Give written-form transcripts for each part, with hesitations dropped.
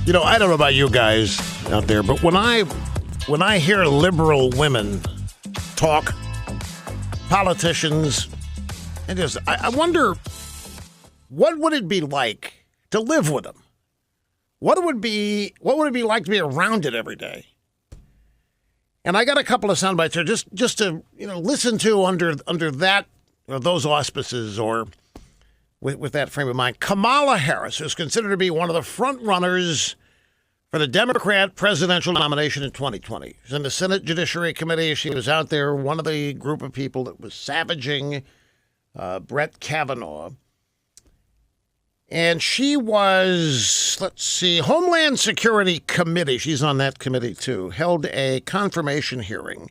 I don't know about you guys out there, but when I hear liberal women talk, politicians, and I wonder, what would it be like to live with them? What would it be like to be around it every day? And I got a couple of sound bites here just to listen to under that or those auspices or with that frame of mind. Kamala Harris is considered to be one of the front runners for the Democrat presidential nomination in 2020. She's in the Senate Judiciary Committee. She was out there, one of the group of people that was savaging Brett Kavanaugh. And she was, Homeland Security Committee, she's on that committee too, held a confirmation hearing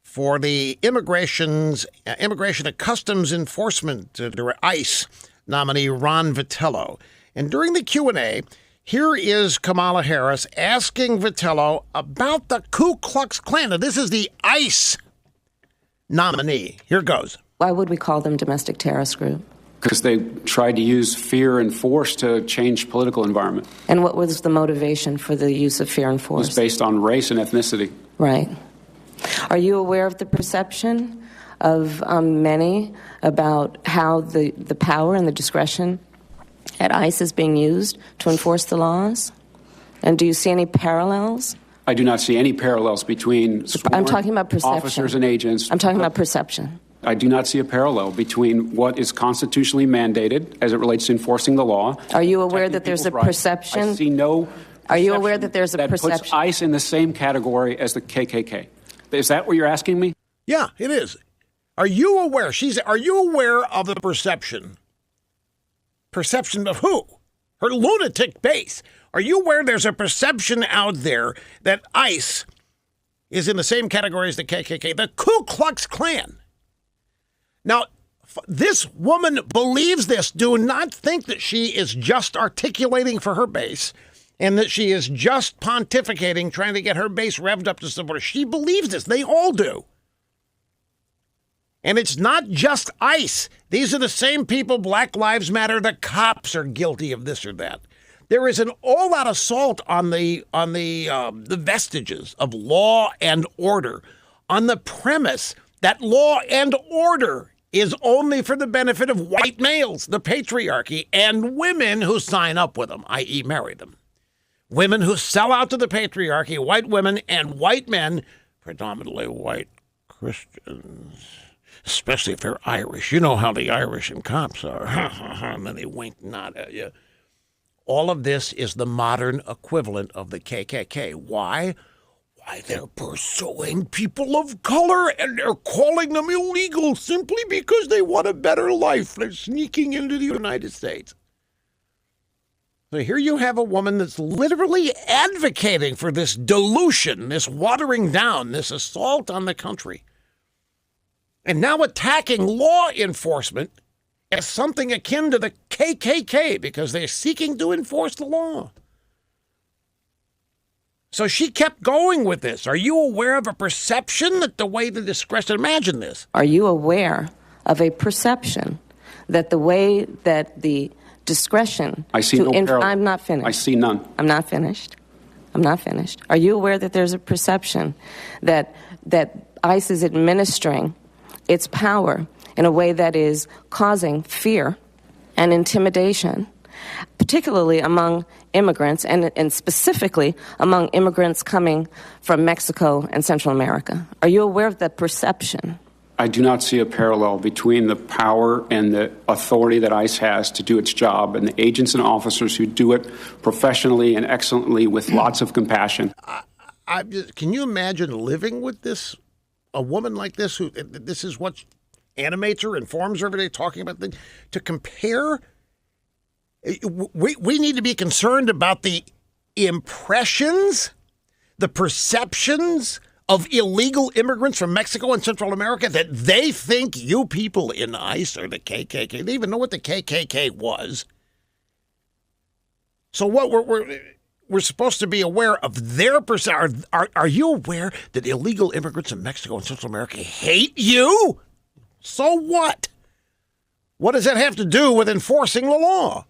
for the Immigration and Customs Enforcement, ICE, nominee Ron Vitello. And during the Q&A, here is Kamala Harris asking Vitello about the Ku Klux Klan. Now, this is the ICE nominee. Here goes. Why would we call them domestic terrorist group? Because they tried to use fear and force to change political environment. And what was the motivation for the use of fear and force? It was based on race and ethnicity. Right. Are you aware of the perception of many about how the power and the discretion at ICE is being used to enforce the laws? And do you see any parallels? I do not see any parallels between I'm talking about perception. Officers and agents. I'm talking about perception. I do not see a parallel between what is constitutionally mandated as it relates to enforcing the law. Are you aware that there's a perception? I see no. Are you aware that there's a perception that puts ICE in the same category as the KKK? Is that what you're asking me? Yeah, it is. Are you aware? Are you aware of the perception? Perception of who? Her lunatic base. Are you aware there's a perception out there that ICE is in the same category as the KKK, the Ku Klux Klan? Now, this woman believes this. Do not think that she is just articulating for her base and that she is just pontificating, trying to get her base revved up to support her. She believes this. They all do. And it's not just ICE. These are the same people, Black Lives Matter, the cops are guilty of this or that. There is an all-out assault on the vestiges of law and order, on the premise that law and order is only for the benefit of white males, the patriarchy, and women who sign up with them, i.e. marry them. Women who sell out to the patriarchy, white women and white men, predominantly white Christians, especially if they're Irish. You know how the Irish and cops are. And then they wink and nod at you. All of this is the modern equivalent of the KKK. Why? Why, they're pursuing people of color and they're calling them illegal simply because they want a better life. They're sneaking into the United States. So here you have a woman that's literally advocating for this dilution, this watering down, this assault on the country. And now attacking law enforcement as something akin to the KKK because they're seeking to enforce the law. So she kept going with this. Are you aware of a perception that the way the discretion, imagine this. Are you aware of a perception that the way that the discretion I see no parallel. I'm not finished. I see none. I'm not finished. Are you aware that there's a perception that ICE is administering its power in a way that is causing fear and intimidation, particularly among immigrants and specifically among immigrants coming from Mexico and Central America? Are you aware of that perception? I do not see a parallel between the power and the authority that ICE has to do its job and the agents and officers who do it professionally and excellently with lots of compassion. Can you imagine living with this, a woman like this, who this is what animates her, informs her every day, talking about things, to compare? We need to be concerned about the impressions, the perceptions of illegal immigrants from Mexico and Central America that they think you people in ICE or the KKK, they even know what the KKK was. So what we're supposed to be aware of their perception. Are you aware that illegal immigrants in Mexico and Central America hate you? So what? What does that have to do with enforcing the law?